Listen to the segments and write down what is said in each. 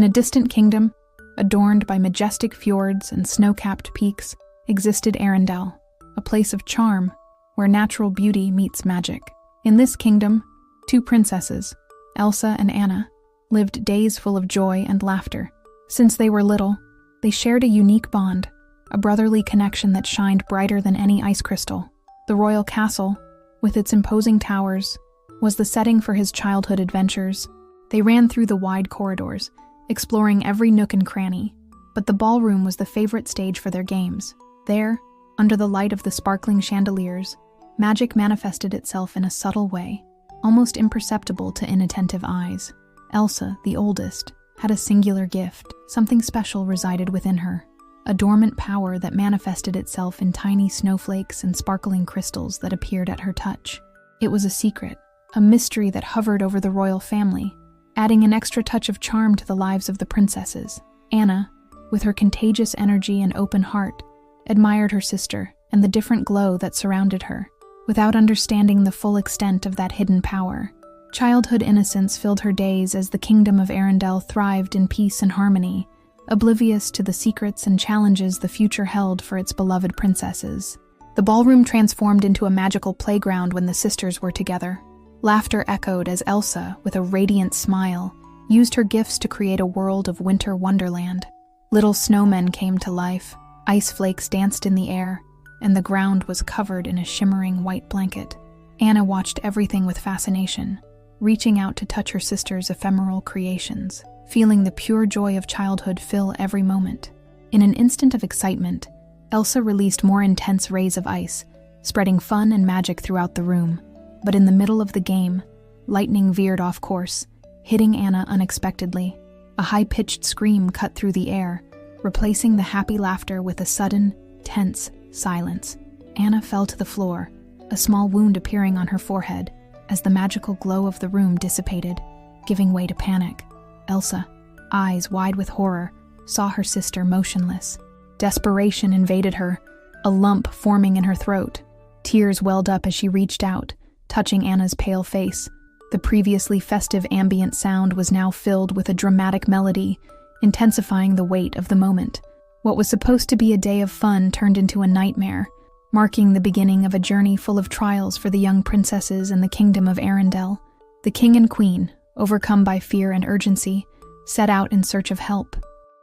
In a distant kingdom, adorned by majestic fjords and snow-capped peaks, existed Arendelle, a place of charm where natural beauty meets magic. In this kingdom, two princesses, Elsa and Anna, lived days full of joy and laughter. Since they were little, they shared a unique bond, a brotherly connection that shined brighter than any ice crystal. The royal castle, with its imposing towers, was the setting for his childhood adventures. They ran through the wide corridors, exploring every nook and cranny, but the ballroom was the favorite stage for their games. There, under the light of the sparkling chandeliers, magic manifested itself in a subtle way, almost imperceptible to inattentive eyes. Elsa, the oldest, had a singular gift. Something special resided within her, a dormant power that manifested itself in tiny snowflakes and sparkling crystals that appeared at her touch. It was a secret, a mystery that hovered over the royal family, adding an extra touch of charm to the lives of the princesses. Anna, with her contagious energy and open heart, admired her sister and the different glow that surrounded her, without understanding the full extent of that hidden power. Childhood innocence filled her days as the kingdom of Arendelle thrived in peace and harmony, oblivious to the secrets and challenges the future held for its beloved princesses. The ballroom transformed into a magical playground when the sisters were together. Laughter echoed as Elsa, with a radiant smile, used her gifts to create a world of winter wonderland. Little snowmen came to life, ice flakes danced in the air, and the ground was covered in a shimmering white blanket. Anna watched everything with fascination, reaching out to touch her sister's ephemeral creations, feeling the pure joy of childhood fill every moment. In an instant of excitement, Elsa released more intense rays of ice, spreading fun and magic throughout the room. But in the middle of the game, lightning veered off course, hitting Anna unexpectedly. A high-pitched scream cut through the air, replacing the happy laughter with a sudden, tense silence. Anna fell to the floor, a small wound appearing on her forehead, as the magical glow of the room dissipated, giving way to panic. Elsa, eyes wide with horror, saw her sister motionless. Desperation invaded her, a lump forming in her throat. Tears welled up as she reached out, touching Anna's pale face. The previously festive ambient sound was now filled with a dramatic melody, intensifying the weight of the moment. What was supposed to be a day of fun turned into a nightmare, marking the beginning of a journey full of trials for the young princesses in the kingdom of Arendelle. The king and queen, overcome by fear and urgency, set out in search of help.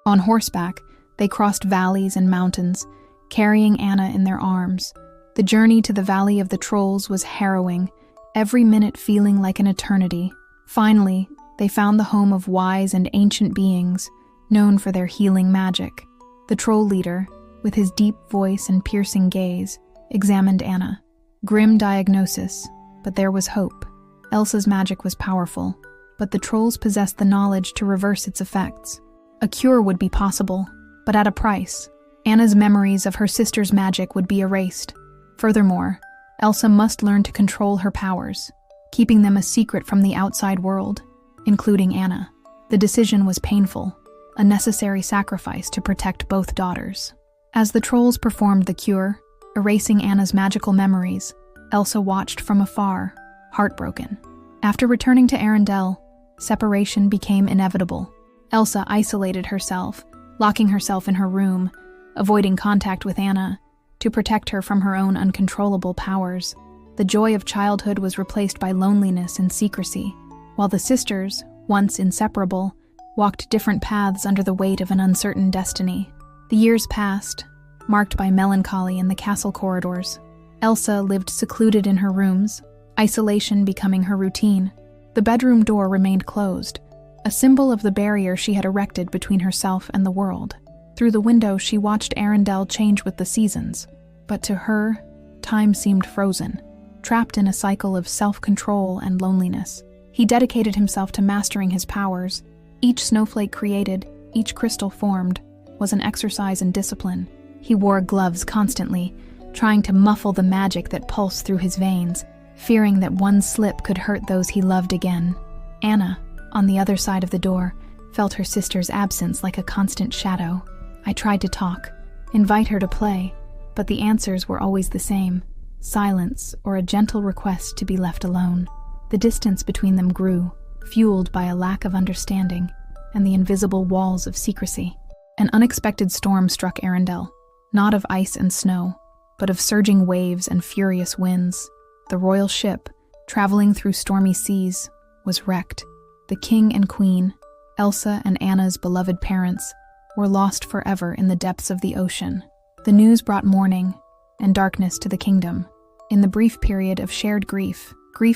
On horseback, they crossed valleys and mountains, carrying Anna in their arms. The journey to the Valley of the Trolls was harrowing, every minute feeling like an eternity. Finally, they found the home of wise and ancient beings, known for their healing magic. The troll leader, with his deep voice and piercing gaze, examined Anna. Grim diagnosis, but there was hope. Elsa's magic was powerful, but the trolls possessed the knowledge to reverse its effects. A cure would be possible, but at a price. Anna's memories of her sister's magic would be erased. Furthermore, Elsa must learn to control her powers, keeping them a secret from the outside world, including Anna. The decision was painful, a necessary sacrifice to protect both daughters. As the trolls performed the cure, erasing Anna's magical memories, Elsa watched from afar, heartbroken. After returning to Arendelle, separation became inevitable. Elsa isolated herself, locking herself in her room, avoiding contact with Anna, to protect her from her own uncontrollable powers. The joy of childhood was replaced by loneliness and secrecy, while the sisters, once inseparable, walked different paths under the weight of an uncertain destiny. The years passed, marked by melancholy in the castle corridors. Elsa lived secluded in her rooms, isolation becoming her routine. The bedroom door remained closed, a symbol of the barrier she had erected between herself and the world. Through the window, she watched Arendelle change with the seasons, but to her, time seemed frozen, trapped in a cycle of self-control and loneliness. He dedicated himself to mastering his powers. Each snowflake created, each crystal formed, was an exercise in discipline. He wore gloves constantly, trying to muffle the magic that pulsed through his veins, fearing that one slip could hurt those he loved again. Anna, on the other side of the door, felt her sister's absence like a constant shadow. I tried to talk, invite her to play, but the answers were always the same: silence or a gentle request to be left alone. The distance between them grew, fueled by a lack of understanding, and the invisible walls of secrecy. An unexpected storm struck Arendelle, not of ice and snow, but of surging waves and furious winds. The royal ship, traveling through stormy seas, was wrecked. The king and queen, Elsa and Anna's beloved parents, were lost forever in the depths of the ocean. The news brought mourning and darkness to the kingdom. In the brief period of shared grief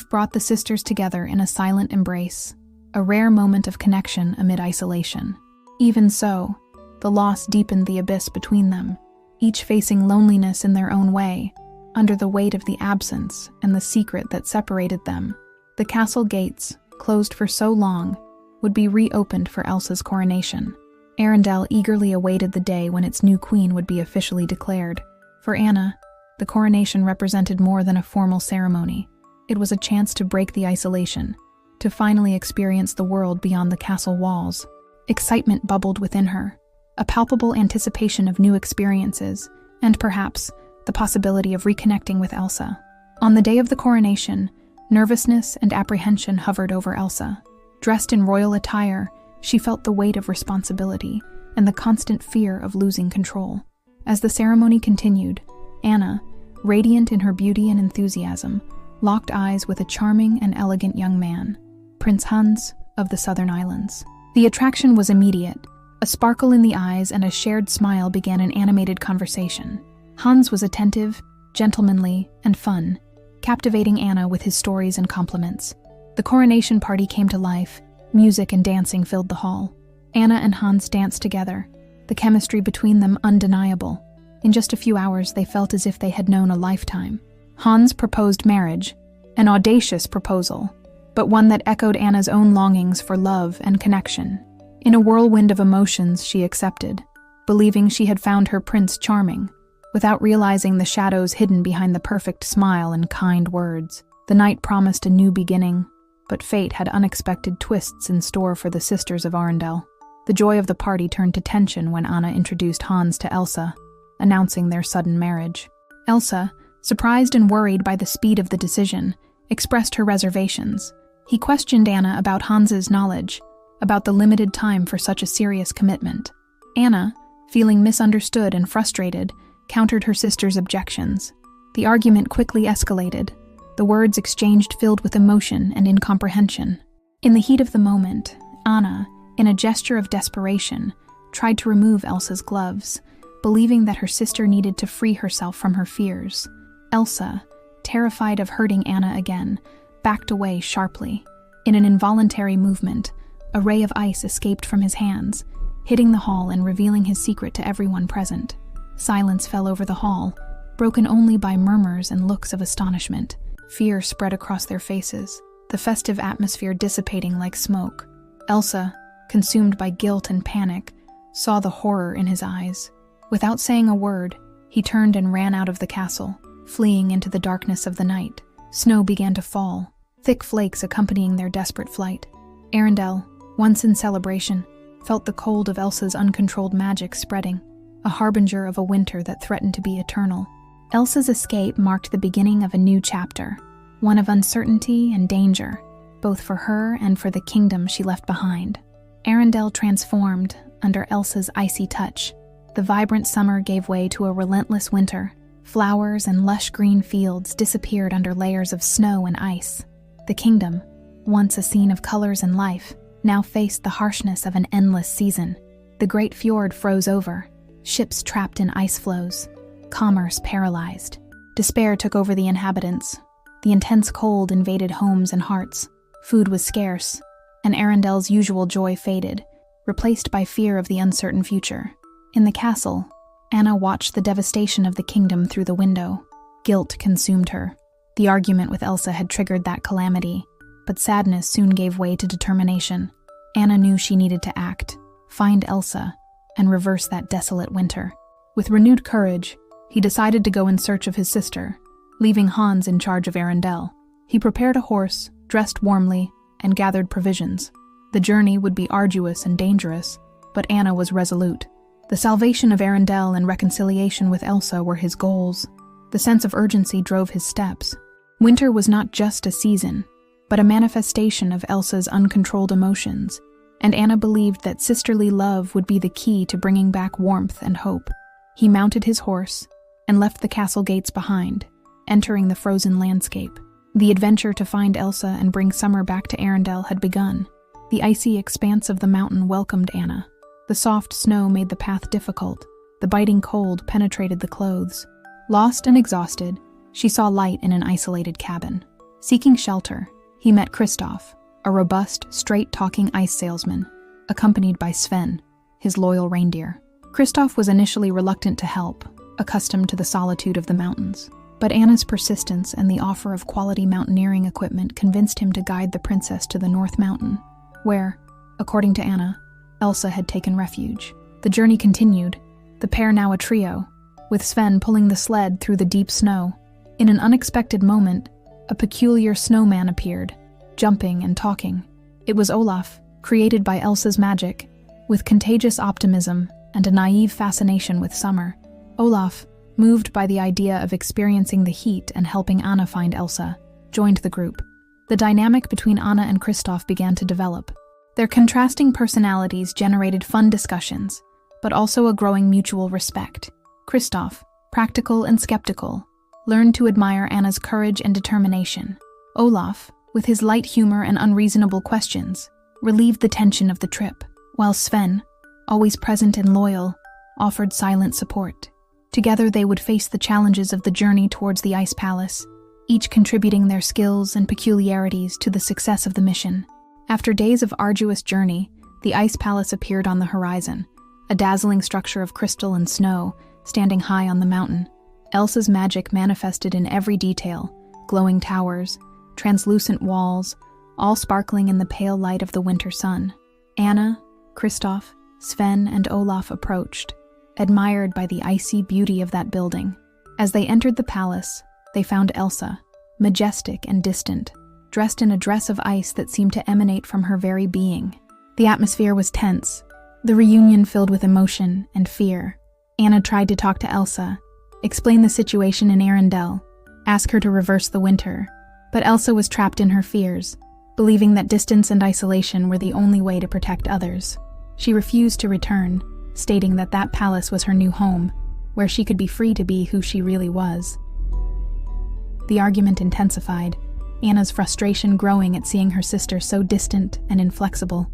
brought the sisters together in a silent embrace, a rare moment of connection amid isolation. Even so, the loss deepened the abyss between them, each facing loneliness in their own way, under the weight of the absence and the secret that separated them. The castle gates, closed for so long, would be reopened for Elsa's coronation. Arendelle eagerly awaited the day when its new queen would be officially declared. For Anna, the coronation represented more than a formal ceremony. It was a chance to break the isolation, to finally experience the world beyond the castle walls. Excitement bubbled within her, a palpable anticipation of new experiences, and perhaps the possibility of reconnecting with Elsa. On the day of the coronation, nervousness and apprehension hovered over Elsa. Dressed in royal attire, she felt the weight of responsibility and the constant fear of losing control. As the ceremony continued, Anna, radiant in her beauty and enthusiasm, locked eyes with a charming and elegant young man, Prince Hans of the Southern Islands. The attraction was immediate. A sparkle in the eyes and a shared smile began an animated conversation. Hans was attentive, gentlemanly, and fun, captivating Anna with his stories and compliments. The coronation party came to life. Music and dancing filled the hall. Anna and Hans danced together, the chemistry between them undeniable. In just a few hours, they felt as if they had known a lifetime. Hans proposed marriage, an audacious proposal, but one that echoed Anna's own longings for love and connection. In a whirlwind of emotions, she accepted, believing she had found her prince charming, without realizing the shadows hidden behind the perfect smile and kind words. The night promised a new beginning, but fate had unexpected twists in store for the sisters of Arendelle. The joy of the party turned to tension when Anna introduced Hans to Elsa, announcing their sudden marriage. Elsa, surprised and worried by the speed of the decision, expressed her reservations. He questioned Anna about Hans's knowledge, about the limited time for such a serious commitment. Anna, feeling misunderstood and frustrated, countered her sister's objections. The argument quickly escalated, the words exchanged filled with emotion and incomprehension. In the heat of the moment, Anna, in a gesture of desperation, tried to remove Elsa's gloves, believing that her sister needed to free herself from her fears. Elsa, terrified of hurting Anna again, backed away sharply. In an involuntary movement, a ray of ice escaped from his hands, hitting the hall and revealing his secret to everyone present. Silence fell over the hall, broken only by murmurs and looks of astonishment. Fear spread across their faces, the festive atmosphere dissipating like smoke. Elsa, consumed by guilt and panic, saw the horror in his eyes. Without saying a word, he turned and ran out of the castle, fleeing into the darkness of the night. Snow began to fall, thick flakes accompanying their desperate flight. Arendelle, once in celebration, felt the cold of Elsa's uncontrolled magic spreading, a harbinger of a winter that threatened to be eternal. Elsa's escape marked the beginning of a new chapter, one of uncertainty and danger, both for her and for the kingdom she left behind. Arendelle transformed under Elsa's icy touch. The vibrant summer gave way to a relentless winter. Flowers and lush green fields disappeared under layers of snow and ice. The kingdom, once a scene of colors and life, now faced the harshness of an endless season. The great fjord froze over, ships trapped in ice floes, commerce paralyzed. Despair took over the inhabitants. The intense cold invaded homes and hearts. Food was scarce, and Arendelle's usual joy faded, replaced by fear of the uncertain future. In the castle, Anna watched the devastation of the kingdom through the window. Guilt consumed her. The argument with Elsa had triggered that calamity, but sadness soon gave way to determination. Anna knew she needed to act, find Elsa, and reverse that desolate winter. With renewed courage, he decided to go in search of his sister, leaving Hans in charge of Arendelle. He prepared a horse, dressed warmly, and gathered provisions. The journey would be arduous and dangerous, but Anna was resolute. The salvation of Arendelle and reconciliation with Elsa were his goals. The sense of urgency drove his steps. Winter was not just a season, but a manifestation of Elsa's uncontrolled emotions, and Anna believed that sisterly love would be the key to bringing back warmth and hope. He mounted his horse and left the castle gates behind, entering the frozen landscape. The adventure to find Elsa and bring summer back to Arendelle had begun. The icy expanse of the mountain welcomed Anna. The soft snow made the path difficult. The biting cold penetrated the clothes. Lost and exhausted, she saw light in an isolated cabin. Seeking shelter, he met Kristoff, a robust, straight-talking ice salesman, accompanied by Sven, his loyal reindeer. Kristoff was initially reluctant to help, accustomed to the solitude of the mountains. But Anna's persistence and the offer of quality mountaineering equipment convinced him to guide the princess to the North Mountain, where, according to Anna, Elsa had taken refuge. The journey continued, the pair now a trio, with Sven pulling the sled through the deep snow. In an unexpected moment, a peculiar snowman appeared, jumping and talking. It was Olaf, created by Elsa's magic, with contagious optimism and a naive fascination with summer. Olaf, moved by the idea of experiencing the heat and helping Anna find Elsa, joined the group. The dynamic between Anna and Kristoff began to develop. Their contrasting personalities generated fun discussions, but also a growing mutual respect. Kristoff, practical and skeptical, learned to admire Anna's courage and determination. Olaf, with his light humor and unreasonable questions, relieved the tension of the trip, while Sven, always present and loyal, offered silent support. Together they would face the challenges of the journey towards the Ice Palace, each contributing their skills and peculiarities to the success of the mission. After days of arduous journey, the Ice Palace appeared on the horizon, a dazzling structure of crystal and snow, standing high on the mountain. Elsa's magic manifested in every detail, glowing towers, translucent walls, all sparkling in the pale light of the winter sun. Anna, Kristoff, Sven, and Olaf approached, admired by the icy beauty of that building. As they entered the palace, they found Elsa, majestic and distant, dressed in a dress of ice that seemed to emanate from her very being. The atmosphere was tense, the reunion filled with emotion and fear. Anna tried to talk to Elsa, explain the situation in Arendelle, ask her to reverse the winter, but Elsa was trapped in her fears, believing that distance and isolation were the only way to protect others. She refused to return, stating that that palace was her new home, where she could be free to be who she really was. The argument intensified, Anna's frustration growing at seeing her sister so distant and inflexible.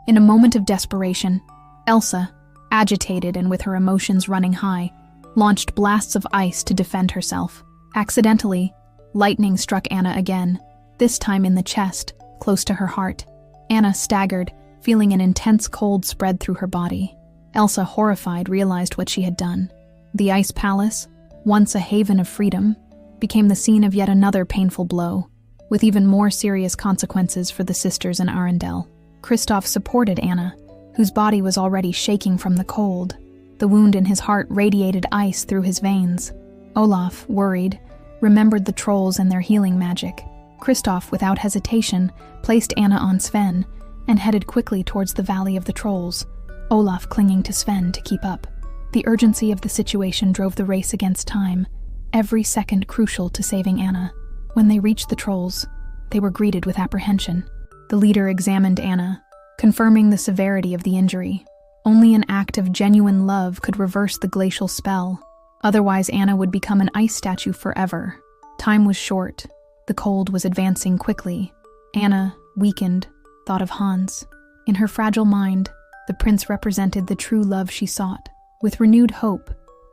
In a moment of desperation, Elsa, agitated and with her emotions running high, launched blasts of ice to defend herself. Accidentally, lightning struck Anna again, this time in the chest, close to her heart. Anna staggered, feeling an intense cold spread through her body. Elsa, horrified, realized what she had done. The Ice Palace, once a haven of freedom, became the scene of yet another painful blow, with even more serious consequences for the sisters in Arendelle. Kristoff supported Anna, whose body was already shaking from the cold. The wound in his heart radiated ice through his veins. Olaf, worried, remembered the trolls and their healing magic. Kristoff, without hesitation, placed Anna on Sven and headed quickly towards the Valley of the Trolls, Olaf clinging to Sven to keep up. The urgency of the situation drove the race against time, every second crucial to saving Anna. When they reached the trolls, they were greeted with apprehension. The leader examined Anna, confirming the severity of the injury. Only an act of genuine love could reverse the glacial spell. Otherwise, Anna would become an ice statue forever. Time was short. The cold was advancing quickly. Anna, weakened, thought of Hans. In her fragile mind, the prince represented the true love she sought. With renewed hope,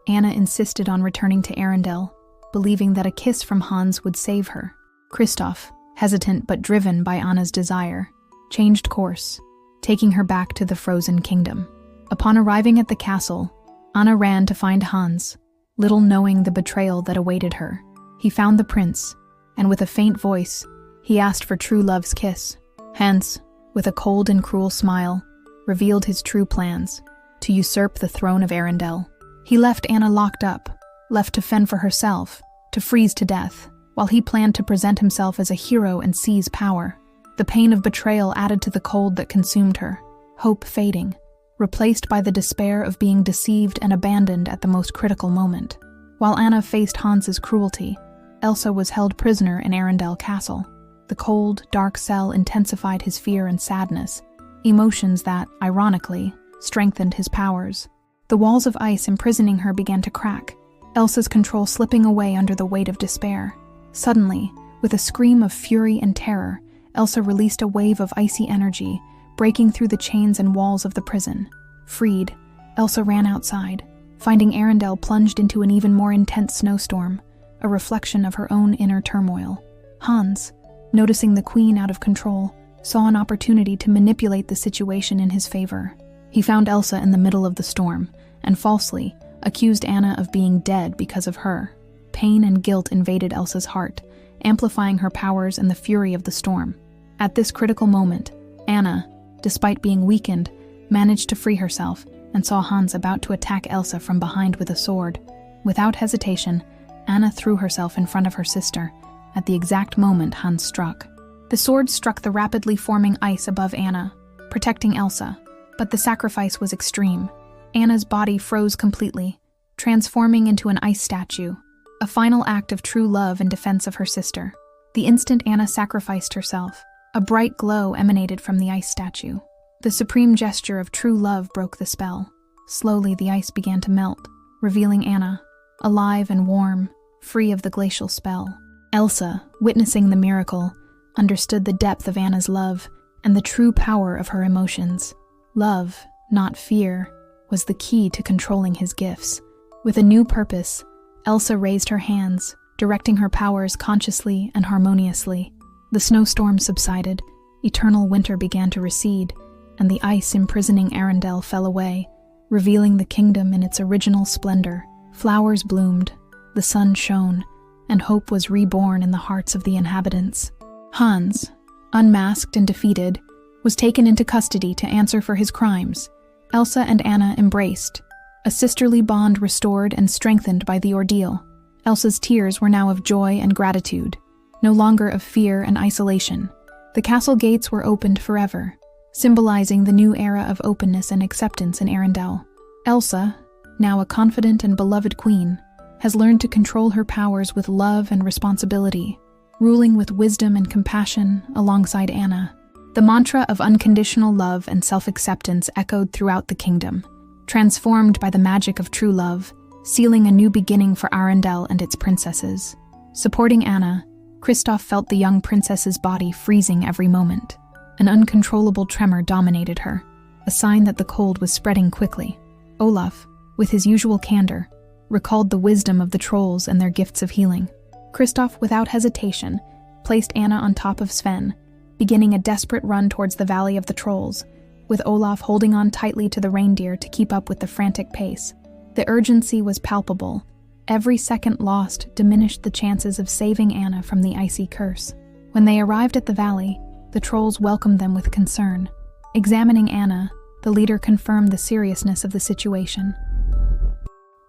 Anna insisted on returning to Arendelle, believing that a kiss from Hans would save her. Kristoff, hesitant but driven by Anna's desire, changed course, taking her back to the frozen kingdom. Upon arriving at the castle, Anna ran to find Hans, little knowing the betrayal that awaited her. He found the prince, and with a faint voice, he asked for true love's kiss. Hans, with a cold and cruel smile, revealed his true plans, to usurp the throne of Arendelle. He left Anna locked up, left to fend for herself, to freeze to death, while he planned to present himself as a hero and seize power. The pain of betrayal added to the cold that consumed her, hope fading, replaced by the despair of being deceived and abandoned at the most critical moment. While Anna faced Hans's cruelty, Elsa was held prisoner in Arendelle Castle. The cold, dark cell intensified his fear and sadness, emotions that, ironically, strengthened his powers. The walls of ice imprisoning her began to crack, Elsa's control slipping away under the weight of despair. Suddenly, with a scream of fury and terror, Elsa released a wave of icy energy, breaking through the chains and walls of the prison. Freed, Elsa ran outside, finding Arendelle plunged into an even more intense snowstorm, a reflection of her own inner turmoil. Hans, noticing the queen out of control, saw an opportunity to manipulate the situation in his favor. He found Elsa in the middle of the storm, and falsely accused Anna of being dead because of her. Pain and guilt invaded Elsa's heart, amplifying her powers and the fury of the storm. At this critical moment, Anna, despite being weakened, managed to free herself and saw Hans about to attack Elsa from behind with a sword. Without hesitation, Anna threw herself in front of her sister at the exact moment Hans struck. The sword struck the rapidly forming ice above Anna, protecting Elsa, but the sacrifice was extreme. Anna's body froze completely, transforming into an ice statue, a final act of true love in defense of her sister. The instant Anna sacrificed herself, a bright glow emanated from the ice statue. The supreme gesture of true love broke the spell. Slowly, the ice began to melt, revealing Anna, alive and warm, free of the glacial spell. Elsa, witnessing the miracle, understood the depth of Anna's love and the true power of her emotions. Love, not fear, was the key to controlling his gifts. With a new purpose, Elsa raised her hands, directing her powers consciously and harmoniously. The snowstorm subsided, eternal winter began to recede, and the ice imprisoning Arendelle fell away, revealing the kingdom in its original splendor. Flowers bloomed, the sun shone, and hope was reborn in the hearts of the inhabitants. Hans, unmasked and defeated, was taken into custody to answer for his crimes. Elsa and Anna embraced, a sisterly bond restored and strengthened by the ordeal. Elsa's tears were now of joy and gratitude, no longer of fear and isolation. The castle gates were opened forever, symbolizing the new era of openness and acceptance in Arendelle. Elsa, now a confident and beloved queen, has learned to control her powers with love and responsibility, ruling with wisdom and compassion alongside Anna. The mantra of unconditional love and self-acceptance echoed throughout the kingdom, transformed by the magic of true love, sealing a new beginning for Arendelle and its princesses. Supporting Anna, Kristoff felt the young princess's body freezing every moment. An uncontrollable tremor dominated her, a sign that the cold was spreading quickly. Olaf, with his usual candor, recalled the wisdom of the trolls and their gifts of healing. Kristoff, without hesitation, placed Anna on top of Sven, beginning a desperate run towards the Valley of the Trolls, with Olaf holding on tightly to the reindeer to keep up with the frantic pace. The urgency was palpable. Every second lost diminished the chances of saving Anna from the icy curse. When they arrived at the valley, the trolls welcomed them with concern. Examining Anna, the leader confirmed the seriousness of the situation.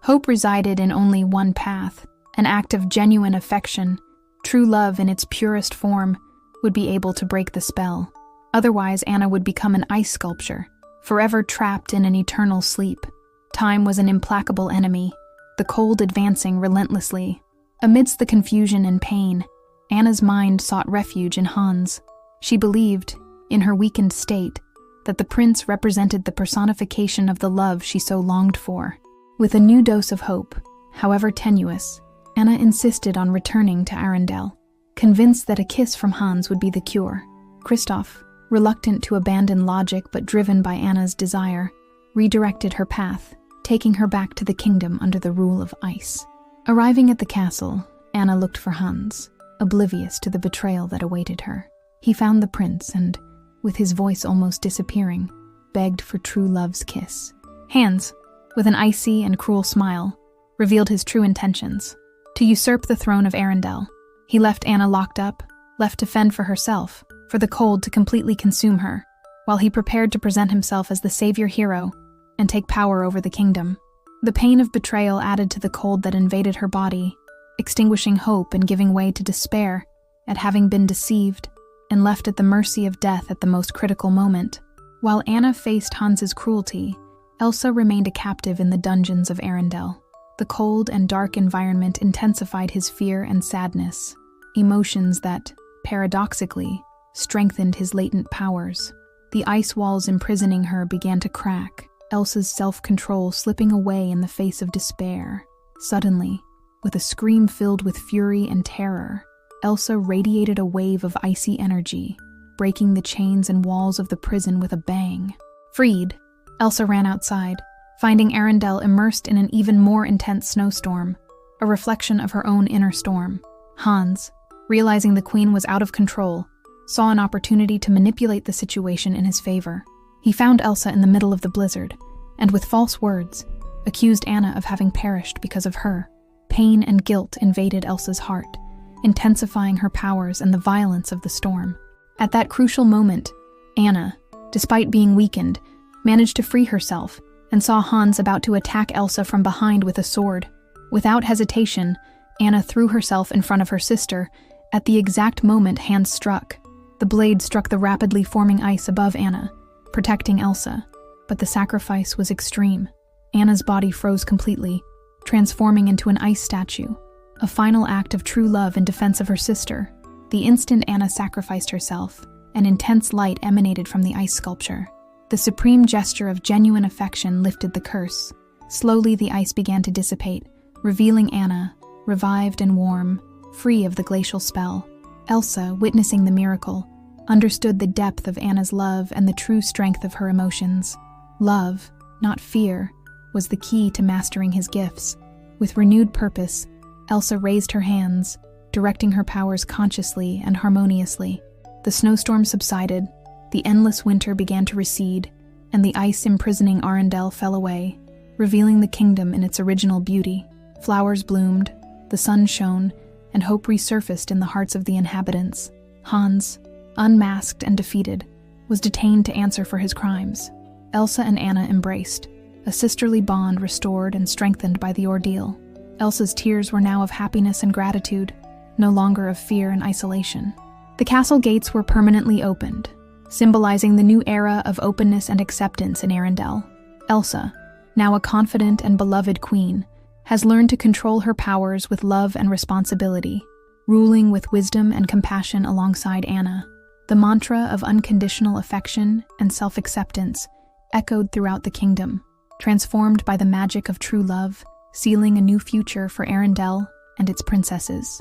Hope resided in only one path, an act of genuine affection. True love in its purest form would be able to break the spell. Otherwise, Anna would become an ice sculpture, forever trapped in an eternal sleep. Time was an implacable enemy, the cold advancing relentlessly. Amidst the confusion and pain, Anna's mind sought refuge in Hans. She believed, in her weakened state, that the prince represented the personification of the love she so longed for. With a new dose of hope, however tenuous, Anna insisted on returning to Arendelle, convinced that a kiss from Hans would be the cure. Kristoff, reluctant to abandon logic but driven by Anna's desire, redirected her path, taking her back to the kingdom under the rule of ice. Arriving at the castle, Anna looked for Hans, oblivious to the betrayal that awaited her. He found the prince and, with his voice almost disappearing, begged for true love's kiss. Hans, with an icy and cruel smile, revealed his true intentions: to usurp the throne of Arendelle. He left Anna locked up, left to fend for herself, for the cold to completely consume her, while he prepared to present himself as the savior hero and take power over the kingdom. The pain of betrayal added to the cold that invaded her body, extinguishing hope and giving way to despair at having been deceived and left at the mercy of death at the most critical moment. While Anna faced Hans's cruelty, Elsa remained a captive in the dungeons of Arendelle. The cold and dark environment intensified his fear and sadness, emotions that, paradoxically, strengthened his latent powers. The ice walls imprisoning her began to crack, Elsa's self-control slipping away in the face of despair. Suddenly, with a scream filled with fury and terror, Elsa radiated a wave of icy energy, breaking the chains and walls of the prison with a bang. Freed, Elsa ran outside, finding Arendelle immersed in an even more intense snowstorm, a reflection of her own inner storm. Hans, realizing the queen was out of control, saw an opportunity to manipulate the situation in his favor. He found Elsa in the middle of the blizzard, and with false words, accused Anna of having perished because of her. Pain and guilt invaded Elsa's heart, intensifying her powers and the violence of the storm. At that crucial moment, Anna, despite being weakened, managed to free herself and saw Hans about to attack Elsa from behind with a sword. Without hesitation, Anna threw herself in front of her sister. At the exact moment Hans struck, the blade struck the rapidly forming ice above Anna, protecting Elsa. But the sacrifice was extreme. Anna's body froze completely, transforming into an ice statue, a final act of true love in defense of her sister. The instant Anna sacrificed herself, an intense light emanated from the ice sculpture. The supreme gesture of genuine affection lifted the curse. Slowly the ice began to dissipate, revealing Anna, revived and warm, free of the glacial spell. Elsa, witnessing the miracle, understood the depth of Anna's love and the true strength of her emotions. Love, not fear, was the key to mastering his gifts. With renewed purpose, Elsa raised her hands, directing her powers consciously and harmoniously. The snowstorm subsided, the endless winter began to recede, and the ice imprisoning Arendelle fell away, revealing the kingdom in its original beauty. Flowers bloomed, the sun shone, and hope resurfaced in the hearts of the inhabitants. Hans, unmasked and defeated, was detained to answer for his crimes. Elsa and Anna embraced, a sisterly bond restored and strengthened by the ordeal. Elsa's tears were now of happiness and gratitude, no longer of fear and isolation. The castle gates were permanently opened, symbolizing the new era of openness and acceptance in Arendelle. Elsa, now a confident and beloved queen, has learned to control her powers with love and responsibility, ruling with wisdom and compassion alongside Anna. The mantra of unconditional affection and self-acceptance echoed throughout the kingdom, transformed by the magic of true love, sealing a new future for Arendelle and its princesses.